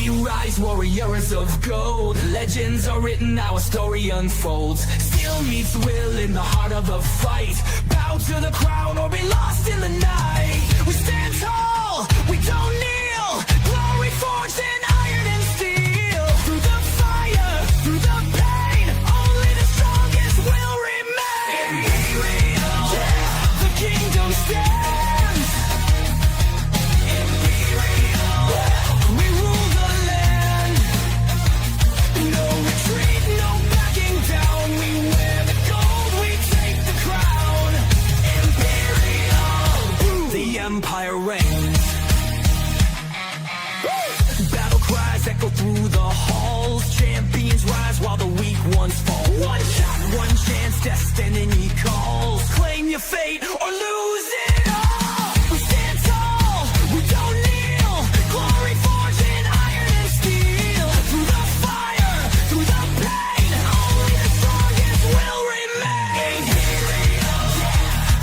We rise, warriors of gold. Legends are written, our story unfolds. Steel meets will in the heart of the fight. Bow to the crown or be lost in the night. We stand tall, we don't kneel. Glory forged in iron and steel. Through the fire, through the pain, only the strongest will remain. Imperial, yeah, the kingdom stands. Imperial, we rule the land. No retreat, no backing down. We wear the gold, we take the crown. Imperial, the empire reigns. Battle cries echo through the halls. Champions rise while the weak ones fall. One shot, one chance, destiny calls. Claim your fate or lose it all. We stand tall, we don't kneel. Glory forged in iron and steel. Through the fire, through the pain, only the strongest will remain. Imperial,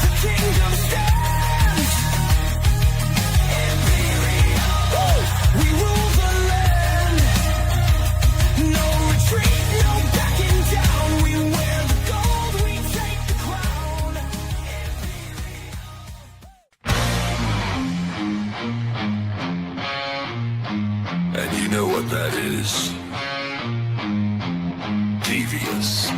the kingdom stands. Imperial, we rule the land. No retreat, no backing down. We wear the gold, we take the crown. And you know what that is? Devious.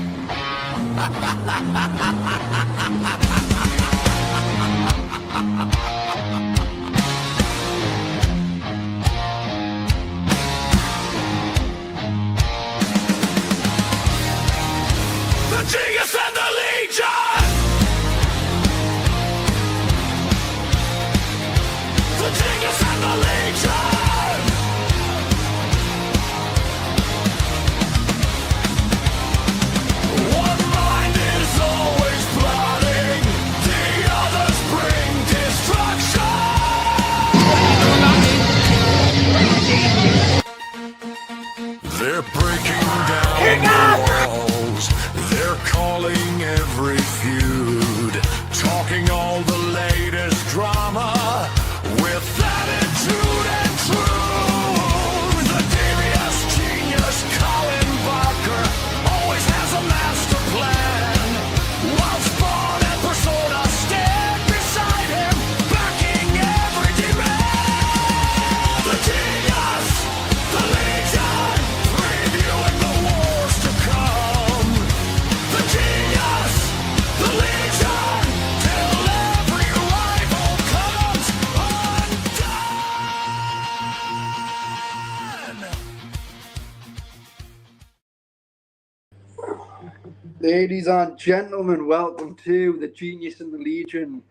The Devious and the Legion! The Devious and the Legion! One mind is always plotting, the others bring destruction! They're breaking down the walls, they're calling every feud, talking all the latest drama with attitude and truth. The devious genius Colin always has a master plan, while Spawn and Persona stand beside him, backing every demand. The genius, the legion, previewing the wars to come. The genius, the legion, till every rival comes undone. Ladies and gentlemen, welcome to the Genius and the Legion,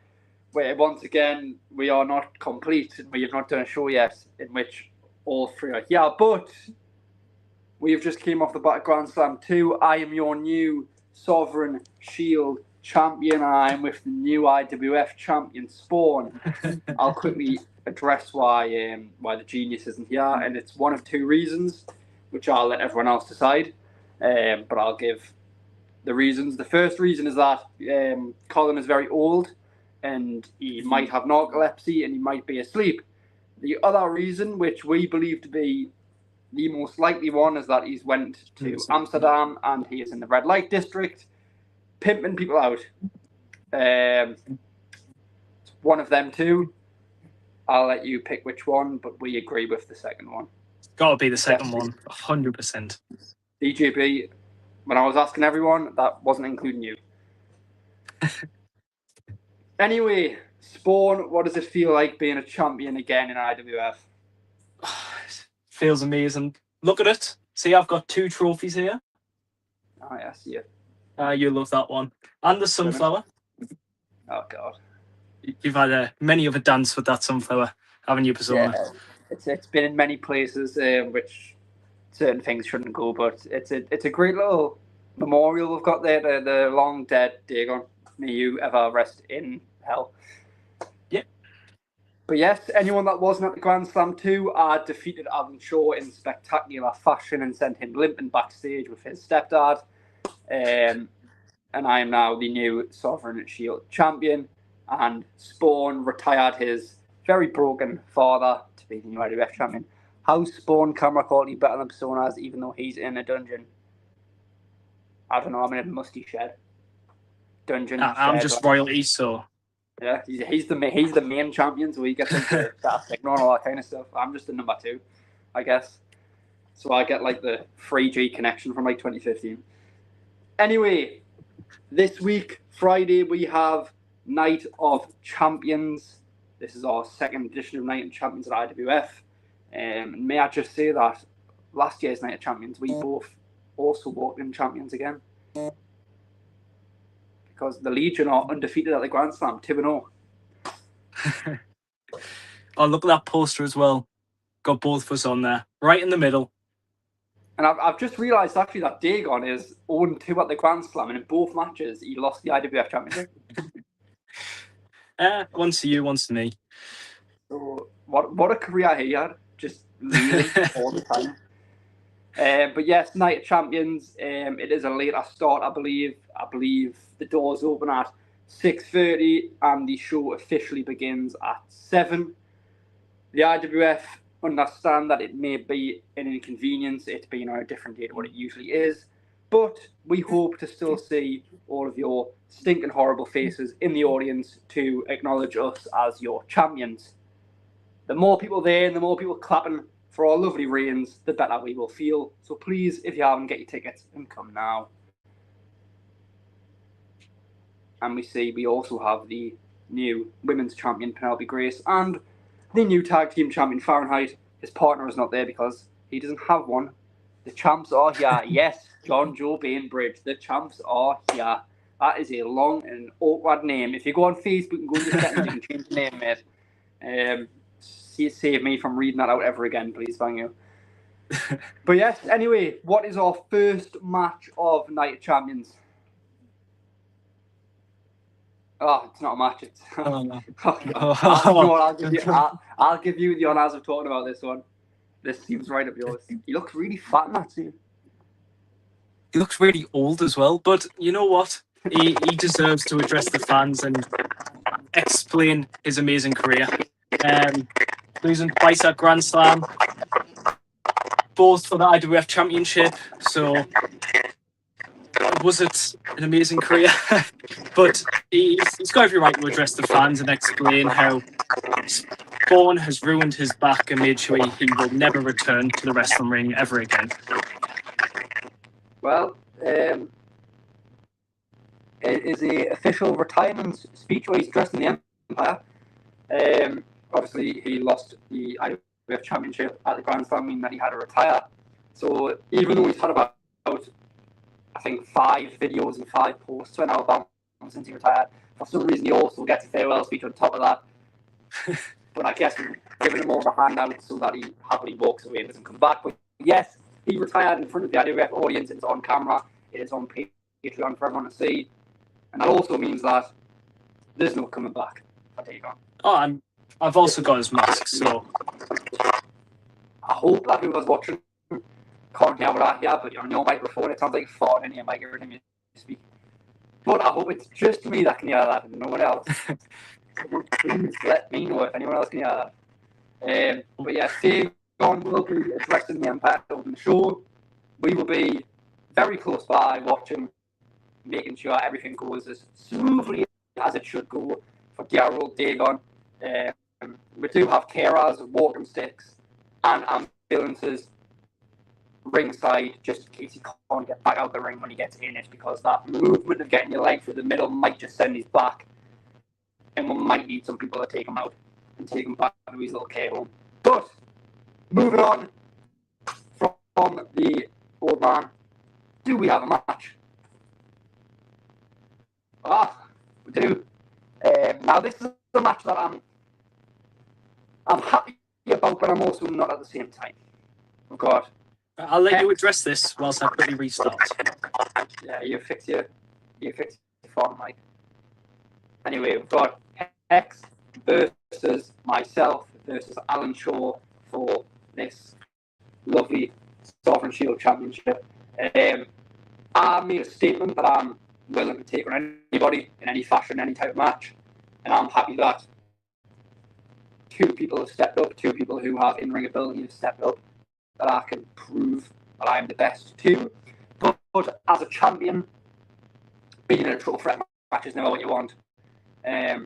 where once again we are not complete and we have not done a show yet in which all three are here, but we have just came off the back of Grand Slam 2. I am your new Sovereign Shield champion. I am with the new IWF champion Spawn. I'll quickly address why the Genius isn't here, and it's one of two reasons, which I'll let everyone else decide, but I'll give the reasons. The first reason is that Colin is very old and he might have narcolepsy and he might be asleep. The other reason, which we believe to be the most likely one, is that he's went to Amsterdam and he is in the red light district pimping people out. It's one of them two. I'll let you pick which one, but we agree with the second one. Gotta be the second one, 100%. DJB, when I was asking everyone, that wasn't including you. Anyway, Spawn, what does it feel like being a champion again in IWF? Feels amazing. Look at it. See, I've got 2 trophies here. Oh, yes, yeah. You love that one. And the sunflower. Oh, God. You've had many of a dance with that sunflower, haven't you, Persona? Yeah, it's been in many places which certain things shouldn't go, but it's a great little memorial we've got there. The long dead Dagon. May you ever rest in hell. Yep. But yes, anyone that wasn't at the Grand Slam 2, I defeated Alan Shaw in spectacular fashion and sent him limping backstage with his stepdad. And I am now the new Sovereign Shield champion. And Spawn retired his very broken father to be the new IWF champion. How's Spawn camera quality better than Persona's even though he's in a dungeon? I don't know, I'm in a musty shed. Dungeon I'm shed, just like, royalty, so yeah, he's the main champion, so he gets like the static and all that kind of stuff. I'm just the number 2, I guess. So I get like the 3G connection from like 2015. Anyway, this week, Friday, we have Night of Champions. This is our second edition of Night of Champions at IWF. And may I just say that last year's Night of Champions, we both also walked in champions again. Because the Legion are undefeated at the Grand Slam, 2-0. oh, look at that poster as well. Got both of us on there, right in the middle. And I've just realised actually that Dagon is 0-2 at the Grand Slam, and in both matches he lost the IWF Championship. Once to you, once to me. So what a career he had, just leading all the time. But yes, Night of Champions. It is a later start, I believe. I believe the doors open at 6:30 and the show officially begins at 7. The IWF understand that it may be an inconvenience, it being on a different date what it usually is, but we hope to still see all of your stinking horrible faces in the audience to acknowledge us as your champions. The more people there and the more people clapping for our lovely reigns, the better we will feel. So please, if you haven't, get your tickets and come now. And we also have the new women's champion Penelope Grace and the new tag team champion Fahrenheit. His partner is not there because he doesn't have one. The champs are here. Yes, John Joe Bainbridge. The champs are here. That is a long and awkward name. If you go on Facebook and go into the settings, you can change the name, mate. Save me from reading that out ever again, please, thank you. But yes, anyway, what is our first match of Night of Champions? Oh, it's not a match. It's Oh, no. I'll give you the honours of talking about this one. This seems right up yours. He looks really fat in that scene. He looks really old as well, but you know what? He deserves to address the fans and explain his amazing career. Losing twice at Grand Slam, both for the IWF Championship. So was it an amazing career? But he's got every right to address the fans and explain how Spawn has ruined his back and made sure he will never return to the wrestling ring ever again. Well, it is the official retirement speech where he's dressed in the Empire. Obviously, he lost the IWF Championship at the Grand Slam, meaning that he had to retire. So even though he's had about, I think, 5 videos and 5 posts went out about him since he retired, for some reason he also gets a farewell speech on top of that. But I guess we're giving him more of a handout so that he happily walks away and doesn't come back. But yes, he retired in front of the IWF audience. It's on camera. It is on Patreon for everyone to see. And that also means that there's no coming back for Dagon. Oh, I've also got his mask, so I hope that whoever's watching can't hear what I hear, but on your microphone it sounds like fart in your mic every time you speak. But I hope it's just me that can hear that and no one else. Please let me know if anyone else can hear that. But yeah, Dagon will be addressing the Impact Open show. We will be very close by watching, making sure everything goes as smoothly as it should go for dear old Dagon. We do have carers, walking sticks, and ambulances ringside just in case he can't get back out the ring when he gets in it, because that movement of getting your leg through the middle might just send his back, and we might need some people to take him out and take him back to his little care home. But moving on from the old man, do we have a match? We do. Now this is a match that I'm happy about, but I'm also not at the same time. Oh God. I'll let you address this whilst I quickly restart. Yeah, you fix your phone, Mike. Anyway, we've got Hex versus myself versus Alan Shaw for this lovely Sovereign Shield Championship. I made a statement that I'm willing to take on anybody in any fashion, any type of match, and I'm happy that two people have stepped up, two people who have in-ring ability have stepped up, that I can prove that I'm the best too. But as a champion, being in a triple threat match is never what you want. I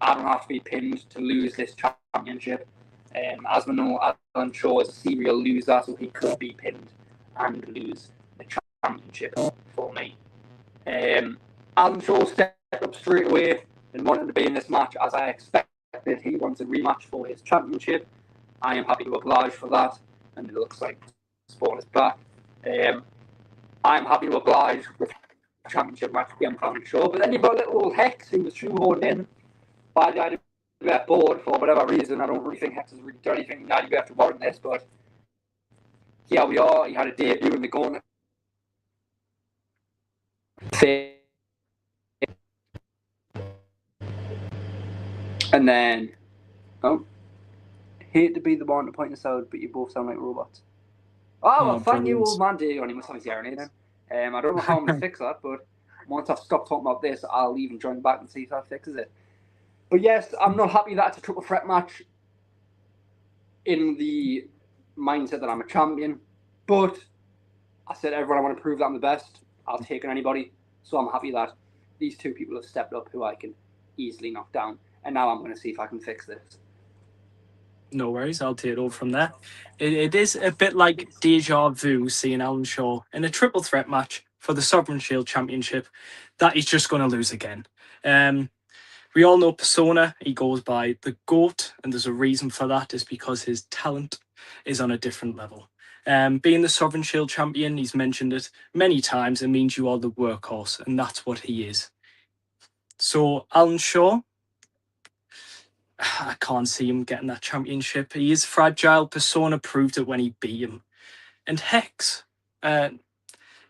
don't have to be pinned to lose this championship. As we know, Alan Shaw is a serial loser, so he could be pinned and lose the championship for me. Alan Shaw stepped up straight away and wanted to be in this match as I expected. He wants a rematch for his championship. I am happy to oblige for that, and it looks like Spawn is back. I'm happy to oblige with a championship match again for Alan Shaw, but then you've got little old Hex who was shoehorned in by the IWF board for whatever reason. I don't really think Hex has really done anything in the IWF to warrant this, but here we are. He had a debut in the Gauntlet. And then, hate to be the one to point this out, but you both sound like robots. Oh, well, thank you, old man Dagon. He must have his hearing aid in. I don't know how I'm going to fix that, but once I've stopped talking about this, I'll even join back and see if that fixes it. But yes, I'm not happy that it's a triple threat match in the mindset that I'm a champion. But I said, everyone, I want to prove that I'm the best. I'll take on anybody. So I'm happy that these two people have stepped up who I can easily knock down. And now I'm going to see if I can fix this. No worries, I'll take it over from there. It is a bit like deja vu seeing Alan Shaw in a triple threat match for the Sovereign Shield Championship that he's just going to lose again. We all know Persona, he goes by the GOAT, and there's a reason for that, is because his talent is on a different level. Being the Sovereign Shield Champion, he's mentioned it many times, it means you are the workhorse, and that's what he is. So Alan Shaw, I can't see him getting that championship. He is fragile. Persona proved it when he beat him. And Hex, it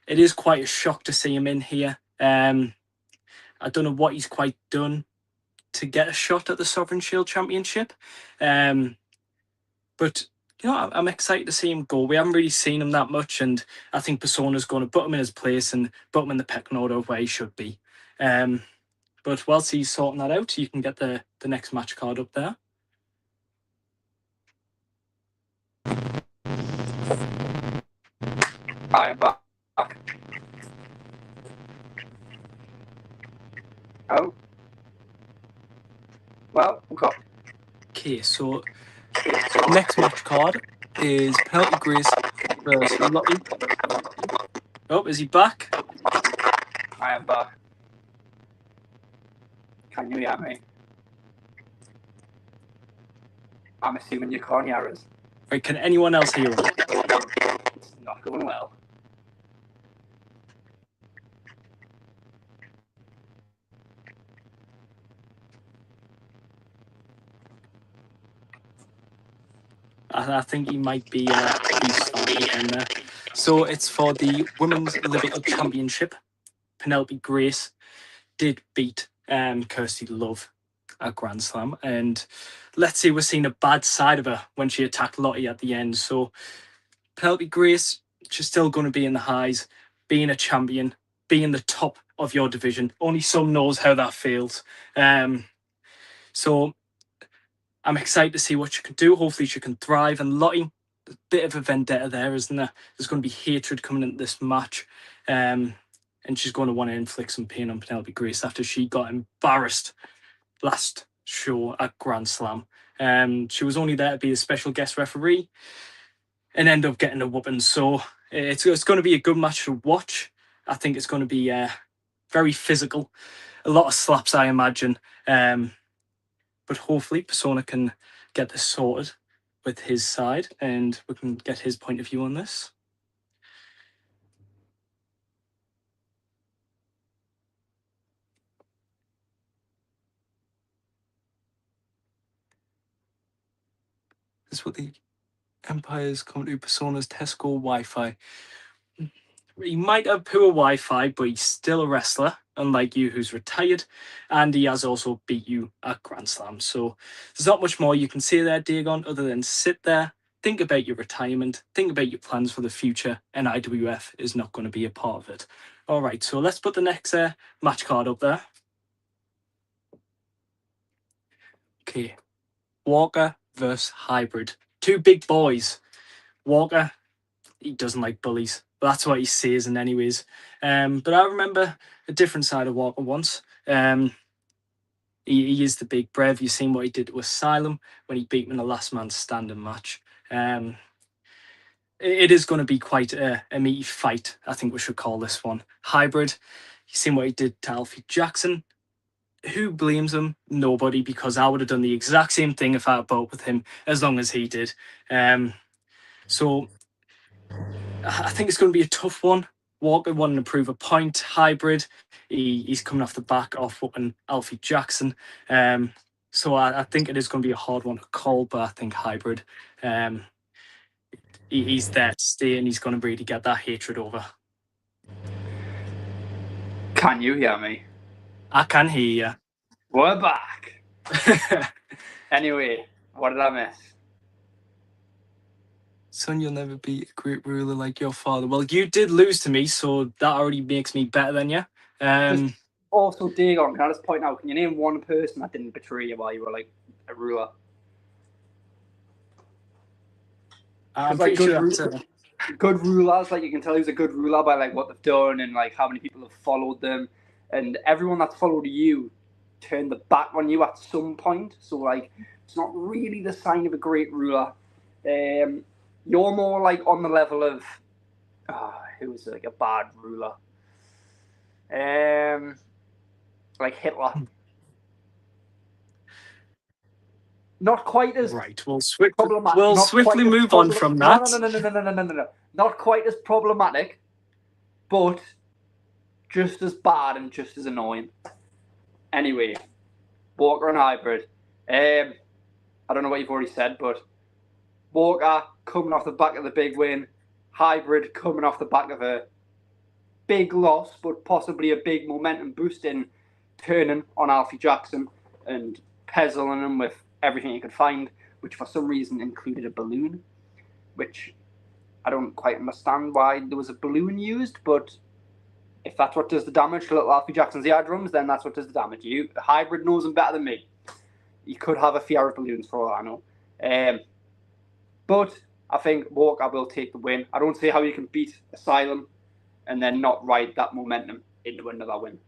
is quite a shock to see him in here. I don't know what he's quite done to get a shot at the Sovereign Shield Championship. But, you know, I'm excited to see him go. We haven't really seen him that much, and I think Persona's going to put him in his place and put him in the pecking order where he should be. But whilst he's sorting that out, you can get the next match card up there. I'm back. Oh. Well, Okay, so next match card is Penalty Grace versus Lottie. Oh, is he back? I am back. Can you hear me? I'm assuming you can't hear us. Right, can anyone else hear him? It's not going well. I think he might be restarting again there. So it's for the Women's Olympic Championship. Penelope Grace did beat Kirsty Love at Grand Slam, and let's say we're seeing a bad side of her when she attacked Lottie at the end. So Penelope Grace, she's still going to be in the highs, being a champion, being the top of your division. Only some knows how that feels. So I'm excited to see what she can do. Hopefully she can thrive. And Lottie, a bit of a vendetta there, isn't there? There's going to be hatred coming into this match. And she's going to want to inflict some pain on Penelope Grace after she got embarrassed last show at Grand Slam. She was only there to be a special guest referee and end up getting a whooping. So it's going to be a good match to watch. I think it's going to be very physical. A lot of slaps, I imagine. But hopefully Persona can get this sorted with his side and we can get his point of view on this. This is what the Empire's come to. Persona's Tesco Wi-Fi. He might have poor Wi-Fi, but he's still a wrestler, unlike you who's retired, and he has also beat you at Grand Slam. So there's not much more you can say there, Dagon, other than sit there, think about your retirement, think about your plans for the future, and IWF is not going to be a part of it. All right, so let's put the next match card up there. Okay, Walker versus Hybrid. Two big boys. Walker, he doesn't like bullies. But that's what he says in anyways. But I remember a different side of Walker once. He is the big brev. You've seen what he did to Asylum when he beat him in the last man standing match. It is going to be quite a meaty fight, I think we should call this one. Hybrid, you've seen what he did to Alfie Jackson. Who blames him? Nobody, because I would have done the exact same thing if I had bought with him as long as he did. So I think it's going to be a tough one. Walker wanting to prove a point. Hybrid, he's coming off the back of fucking Alfie Jackson. So I think it is going to be a hard one to call, but I think Hybrid, he's there to stay and he's going to really get that hatred over. Can you hear me? I can hear you. We're back. Anyway, what did I miss? Son, you'll never be a great ruler like your father. Well, you did lose to me, so that already makes me better than you. Also, Dagon, can I just point out, can you name one person that didn't betray you while you were like a ruler? I'm like pretty sure that's good rulers, like you can tell who's a good ruler by like what they've done and like how many people have followed them, and everyone that's followed you turned the back on you at some point. So like it's not really the sign of a great ruler. You're more like on the level of who's like a bad ruler, like Hitler. Not quite as right. We'll swiftly move on from that. No. Not quite as problematic, but just as bad and just as annoying. Anyway, Walker and Hybrid. I don't know what you've already said, but Walker coming off the back of the big win, Hybrid coming off the back of a big loss, but possibly a big momentum boost in turning on Alfie Jackson and pezzling him with everything you could find, which for some reason included a balloon, which I don't quite understand why there was a balloon used, but if that's what does the damage to little Alfie Jackson's eardrums, then that's what does the damage. The Hybrid knows him better than me. He could have a fear of balloons for all I know. But I think Walker will take the win. I don't see how you can beat Asylum and then not ride that momentum into another win.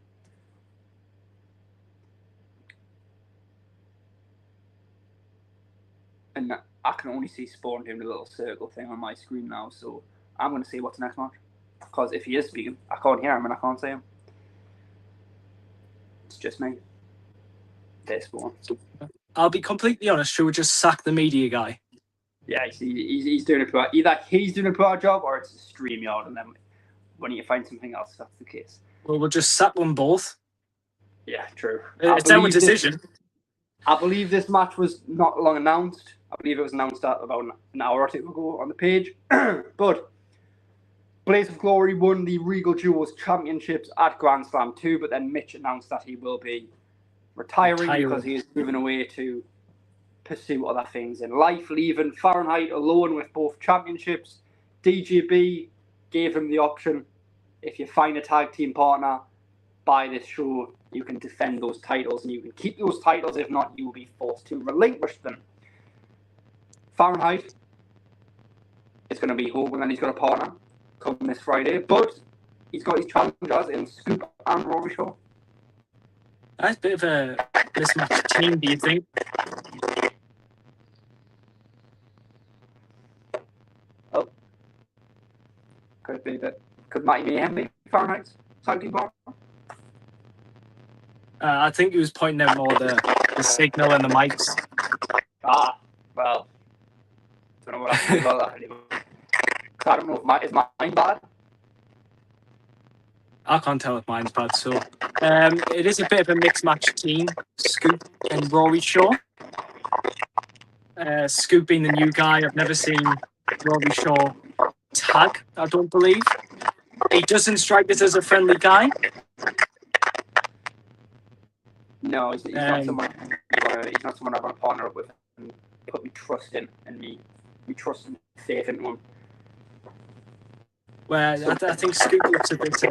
And I can only see Spawn doing a little circle thing on my screen now, so I'm going to see what's the next match. Because if he is speaking, I can't hear him and I can't see him. It's just me. There's Spawn. I'll be completely honest, should we just sack the media guy? Yeah, he's doing a poor, either he's doing a poor job or it's a StreamYard, and then when you find something else, that's the case. Well, we'll just sack them both. Yeah, true. It's our decision. I believe this match was not long announced. I believe it was announced about an hour or two ago on the page. But Blaze of Glory won the Regal Duos Championships at Grand Slam 2, but then Mitch announced that he will be retiring because he is moving away to pursue other things in life, leaving Fahrenheit alone with both championships. DJB gave him the option, if you find a tag team partner by this show, you can defend those titles and you can keep those titles. If not, you will be forced to relinquish them. Fahrenheit is going to be hoping that he's got a partner come this Friday, but he's got his challengers in Scoop and Rory Shaw. That's a bit of a mismatched team, do you think? Oh. Could be that. Could Matty Mayhem be Fahrenheit's tag team partner? I think he was pointing out more the signal and the mics. Ah, well. Don't know what I think about that anymore. I don't know if is mine bad? I can't tell if mine's bad, so it is a bit of a mixed match team. Scoop and Rory Shaw. Scoop being the new guy. I've never seen Rory Shaw tag, I don't believe. He doesn't strike us as a friendly guy. No, he's not someone I want to partner up with and put me trust in and me trust and faith into him. Well, I think Scoop looks a bit.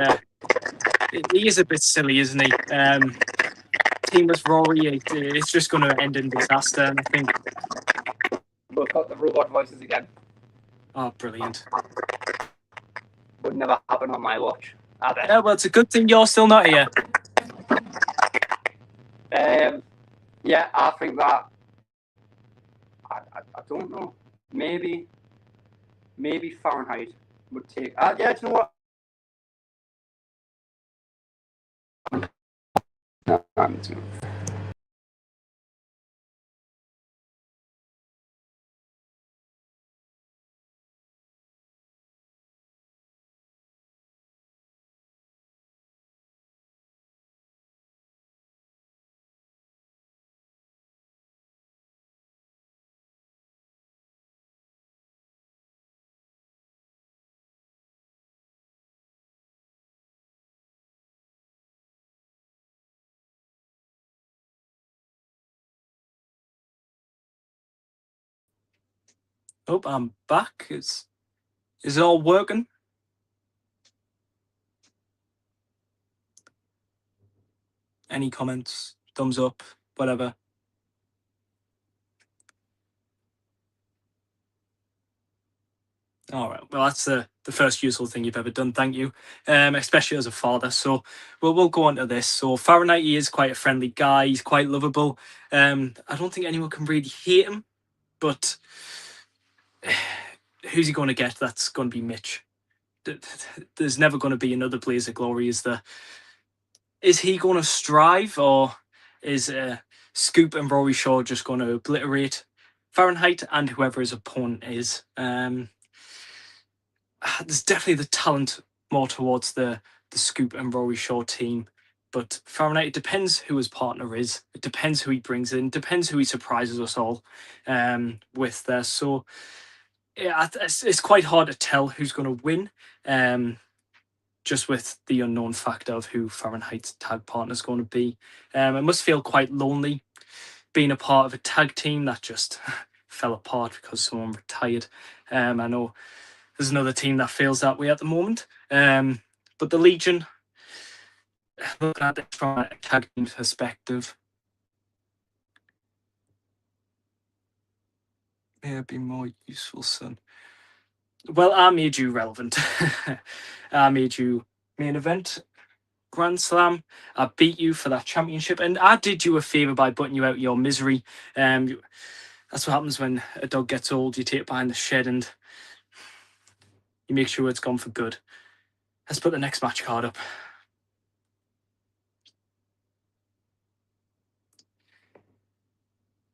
He is a bit silly, isn't he? team with Rory, it's just going to end in disaster. And I think. We've got the robot voices again. Oh, brilliant! Would never happen on my watch. Yeah, well, it's a good thing you're still not here. Yeah, I think that. I don't know. Maybe Fahrenheit would take. Yeah, do you know what? No, I'm too. Oh, I'm back. Is it all working? Any comments? Thumbs up? Whatever. All right. Well, that's the first useful thing you've ever done. Thank you, especially as a father. So, we'll go on to this. So, Fahrenheit, he is quite a friendly guy. He's quite lovable. I don't think anyone can really hate him, but who's he going to get? That's going to be Mitch. There's never going to be another Blaze of Glory. Is he going to strive, or is Scoop and Rory Shaw just going to obliterate Fahrenheit and whoever his opponent is? There's definitely the talent more towards the Scoop and Rory Shaw team, but Fahrenheit, it depends who his partner is. It depends who he brings in. Depends who he surprises us all with there. So yeah, it's quite hard to tell who's going to win. Just with the unknown factor of who Fahrenheit's tag partner is going to be. It must feel quite lonely being a part of a tag team that just fell apart because someone retired. I know there's another team that feels that way at the moment. But the Legion, looking at it from a tag team perspective, may it be more useful, son. Well, I made you relevant. I made you main event. Grand Slam. I beat you for that championship, and I did you a favour by putting you out of your misery. That's what happens when a dog gets old. You take it behind the shed and you make sure it's gone for good. Let's put the next match card up.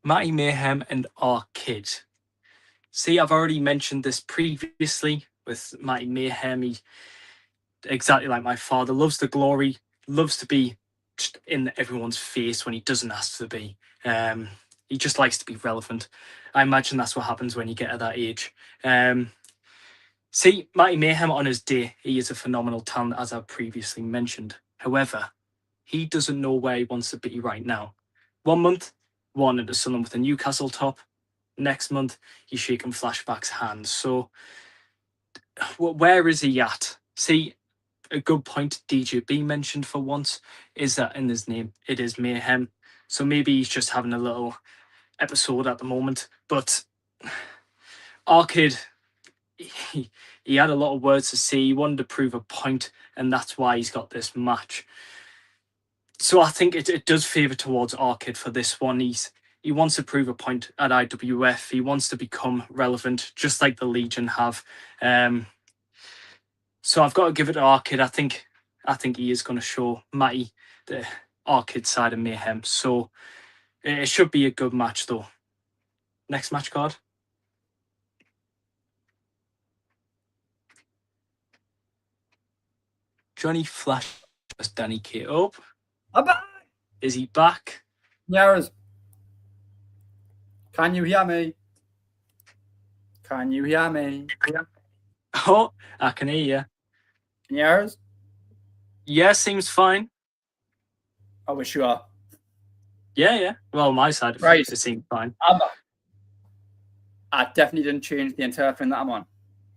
Matty Mayhem and our kid. See, I've already mentioned this previously with Matty Mayhem. He, exactly like my father, loves the glory, loves to be just in everyone's face when he doesn't ask to be. He just likes to be relevant. I imagine that's what happens when you get at that age. See, Matty Mayhem on his day, he is a phenomenal talent, as I previously mentioned. However, he doesn't know where he wants to be right now. 1 month, one at the Sunderland with a Newcastle top. Next month, he's shaking Flashback's hands. So, where is he at? See, a good point DJB mentioned for once is that in his name, it is Mayhem. So maybe he's just having a little episode at the moment. But our kid, he had a lot of words to say. He wanted to prove a point, and that's why he's got this match. So I think it does favour towards our kid for this one. He wants to prove a point at IWF. He wants to become relevant, just like the Legion have. So I've got to give it to our kid. I think he is going to show Matty the our kid side of Mayhem. So it should be a good match, though. Next match card. Johnny Flash as Danny K. Oh, I'm back. is he back? Yaras. Can you hear me? Can you hear me? Oh, I can hear you. Yaras? Yeah, seems fine. Are we sure? Yeah. Well, my side of Right. it seems fine. I definitely didn't change the entire thing that I'm on.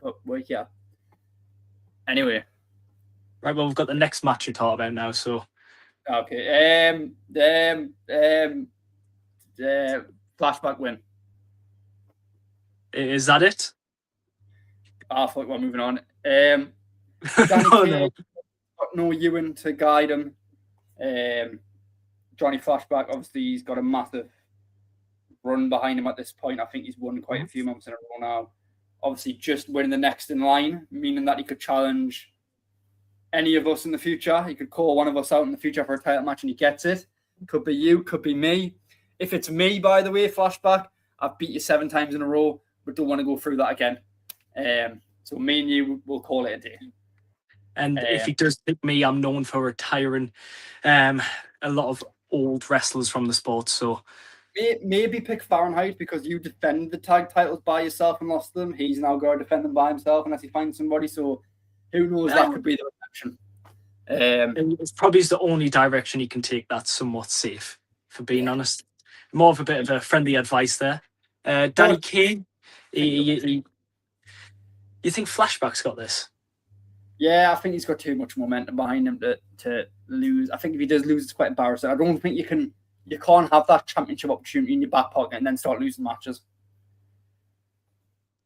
But we're here. Anyway. Right, well, we've got the next match to talk about now, so Okay. Flashback win. Is that it? I thought we're moving on. Danny No, Kay, no. got no Ewan to guide him. Johnny Flashback, obviously, he's got a massive run behind him at this point. I think he's won quite a few months in a row now. Obviously, just winning the next in line, meaning that he could challenge any of us in the future. He could call one of us out in the future for a title match and he gets it. Could be you, could be me. If it's me, by the way, Flashback, I've beat you 7 times in a row, but don't want to go through that again. So me and you will call it a day. And if he does pick me, I'm known for retiring a lot of old wrestlers from the sport. So maybe pick Fahrenheit because you defend the tag titles by yourself and lost them. He's now got to defend them by himself unless he finds somebody. So who knows? That could be the reaction. It's probably the only direction he can take that's somewhat safe, for being honest. More of a bit of a friendly advice there. Danny Kay, you think Flashback's got this? Yeah, I think he's got too much momentum behind him to lose. I think if he does lose, it's quite embarrassing. I don't think you can't have that championship opportunity in your back pocket and then start losing matches.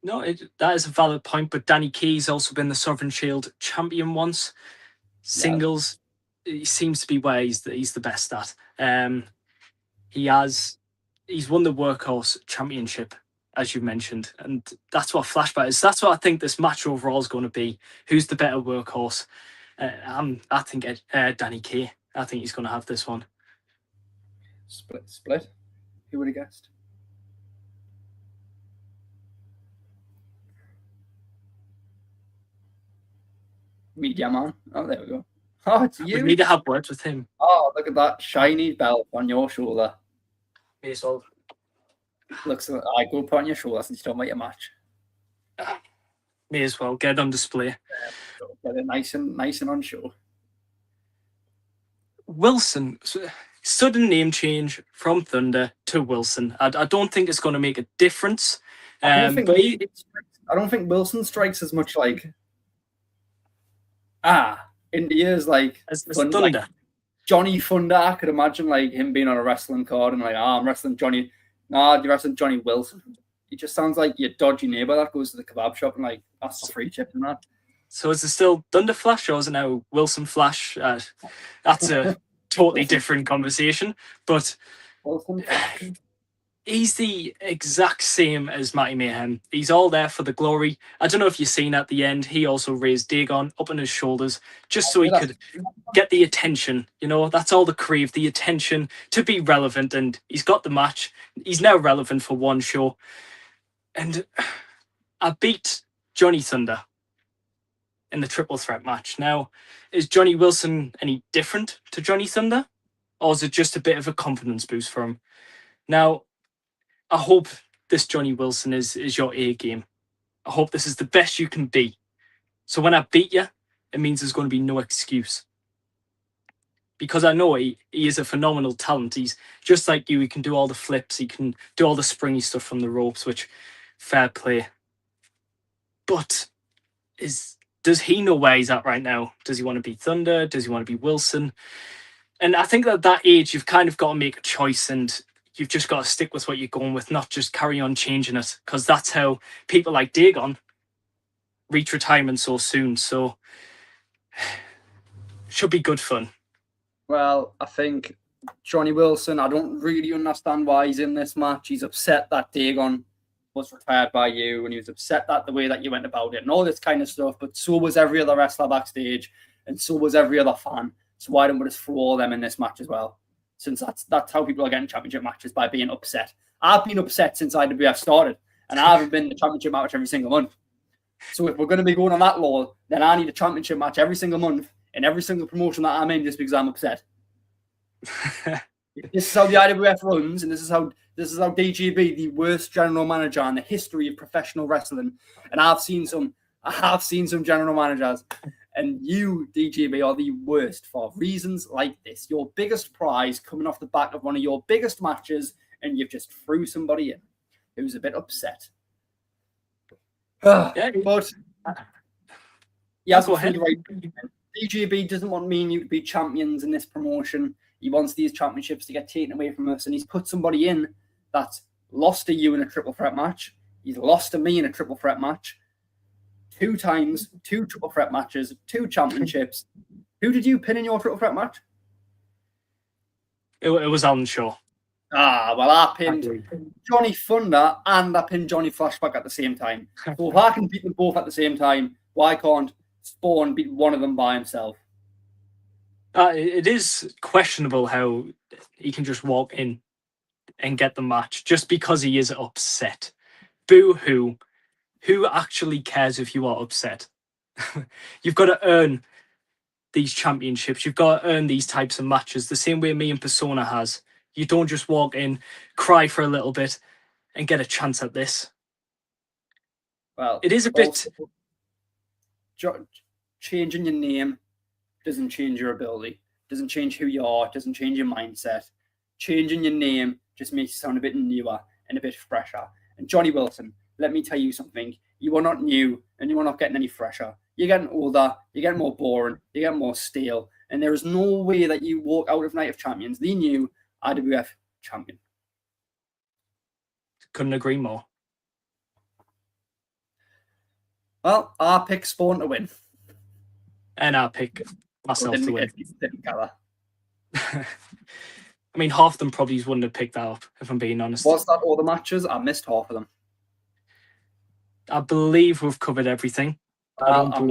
No, that is a valid point, but Danny Kay's also been the Southern Shield champion once. Singles, he seems to be where he's the best at. He's won the Workhorse Championship, as you mentioned, and that's what Flashback is. That's what I think this match overall is going to be. Who's the better workhorse? I think Danny Kay. I think he's going to have this one. Split. Who would have guessed? Media man. Oh, there we go. Oh, it's you. We need to have words with him. Oh, look at that shiny belt on your shoulder. May as well. Looks like I go put on your shoulder since you don't make your match. May as well get it on display. Get it nice and on show. Wilson, sudden name change from Thunder to Wilson. I don't think it's going to make a difference. I don't think Wilson strikes as much like in the years like as Thunder. Like Johnny Thunder. I could imagine like him being on a wrestling card and like, I'm wrestling Johnny. Nah, you're wrestling Johnny Wilson. He just sounds like your dodgy neighbour that goes to the kebab shop and like asks for free chips and that. So is it still Thunder Flash or is it now Wilson Flash? That's a totally different conversation. But he's the exact same as Matty Mayhem. He's all there for the glory. I don't know if you've seen at the end, he also raised Dagon up on his shoulders just so he could get the attention. You know, that's all the crave, the attention to be relevant. And he's got the match. He's now relevant for one show. And I beat Johnny Thunder in the triple threat match. Now, is Johnny Wilson any different to Johnny Thunder? Or is it just a bit of a confidence boost for him? Now, I hope this Johnny Wilson is your A game. I hope this is the best you can be. So when I beat you, it means there's going to be no excuse. Because I know he is a phenomenal talent. He's just like you. He can do all the flips. He can do all the springy stuff from the ropes, which, fair play. But does he know where he's at right now? Does he want to be Thunder? Does he want to be Wilson? And I think at that age, you've kind of got to make a choice and you've just got to stick with what you're going with, not just carry on changing it, because that's how people like Dagon reach retirement so soon. So, should be good fun. Well, I think Johnny Wilson, I don't really understand why he's in this match. He's upset that Dagon was retired by you, and he was upset that the way that you went about it and all this kind of stuff, but so was every other wrestler backstage, and so was every other fan. So why don't we just throw all them in this match as well? Since that's how people are getting championship matches, by being upset. I've been upset since IWF started, and I haven't been in the championship match every single month. So if we're going to be going on that law, then I need a championship match every single month in every single promotion that I'm in, just because I'm upset. This is how the IWF runs, and this is how DGB, the worst general manager in the history of professional wrestling. And I have seen some general managers. And you, DGB, are the worst for reasons like this. Your biggest prize coming off the back of one of your biggest matches, and you've just threw somebody in who's a bit upset. But yeah, go ahead. DJB doesn't want me and you to be champions in this promotion. He wants these championships to get taken away from us, and he's put somebody in that's lost to you in a triple threat match. He's lost to me in a triple threat match. 2 times, 2 triple threat matches, 2 championships. Who did you pin in your triple threat match? It was Alan Shaw. Ah, well, I pinned Johnny Thunder and I pinned Johnny Flashback at the same time. So if I can beat them both at the same time, why can't Spawn beat one of them by himself? It is questionable how he can just walk in and get the match just because he is upset. Boo-hoo. Who actually cares if you are upset? You've got to earn these championships. You've got to earn these types of matches the same way me and Persona has. You don't just walk in, cry for a little bit, and get a chance at this. Well, it is a bit... Changing your name doesn't change your ability, doesn't change who you are, doesn't change your mindset. Changing your name just makes you sound a bit newer and a bit fresher. And Johnny Wilson, let me tell you something. You are not new and you are not getting any fresher. You're getting older, you're getting more boring, you're getting more stale. And there is no way that you walk out of Night of Champions the new IWF champion. Couldn't agree more. Well, I pick Spawn to win. And I pick myself to win. I mean, half of them probably wouldn't have picked that up, if I'm being honest. Was that all the matches? I missed half of them. I believe we've covered everything. I'm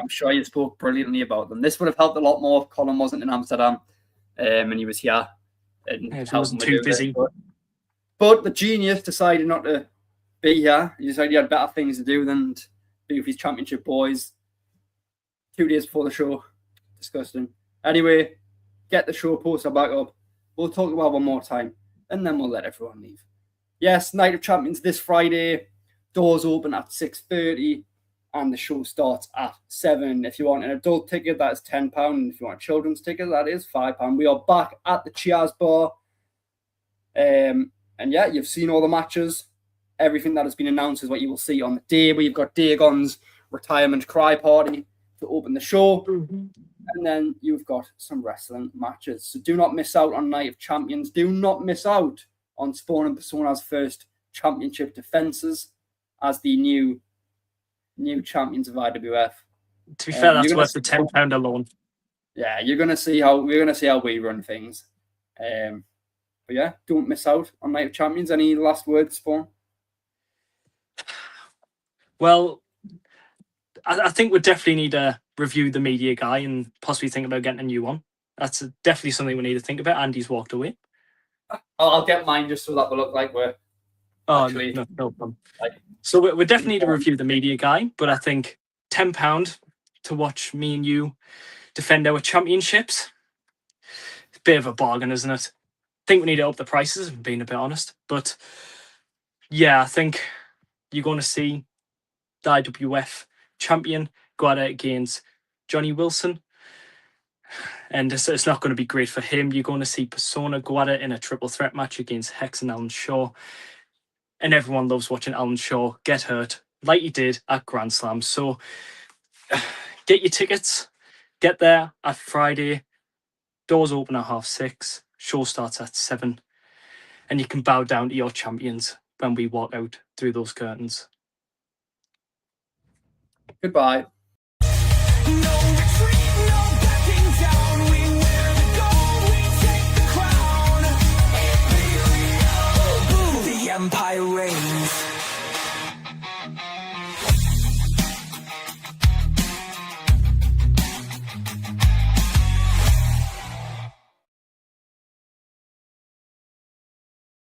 sure you spoke brilliantly about them. This would have helped a lot more if Colin wasn't in Amsterdam and he was here. And he wasn't too busy. But the genius decided not to be here. He decided he had better things to do than to be with his championship boys 2 days before the show. Disgusting. Anyway, get the show poster back up. We'll talk about it one more time, and then we'll let everyone leave. Yes, Night of Champions this Friday. Doors open at 6:30, and the show starts at 7. If you want an adult ticket, that is £10. If you want a children's ticket, that is £5. We are back at the Cheers Bar. And yeah, you've seen all the matches. Everything that has been announced is what you will see on the day. We've got Dagon's retirement cry party to open the show. Mm-hmm. And then you've got some wrestling matches. So do not miss out on Night of Champions. Do not miss out on Spawn and Persona's first championship defenses as the new champions of IWF. To be fair, that's worth the £10 alone. Yeah, we're gonna see how we run things. But yeah, don't miss out on Night of Champions. Any last words, Spawn? Well, I think we definitely need to review the media guy and possibly think about getting a new one. That's definitely something we need to think about. Andy's walked away. I'll get mine just so that will look like we're actually... no problem. So we definitely need to review the media guy, but I think £10 to watch me and you defend our championships, it's a bit of a bargain, isn't it? I think we need to up the prices, if I'm being a bit honest. But yeah, I think you're going to see the IWF champion go at it against Johnny Wilson. And it's not going to be great for him. You're going to see Persona go at it in a triple threat match against Hex and Alan Shaw. And everyone loves watching Alan Shaw get hurt like he did at Grand Slam. So get your tickets. Get there at Friday. Doors open at 6:30. Show starts at 7. And you can bow down to your champions when we walk out through those curtains. Goodbye.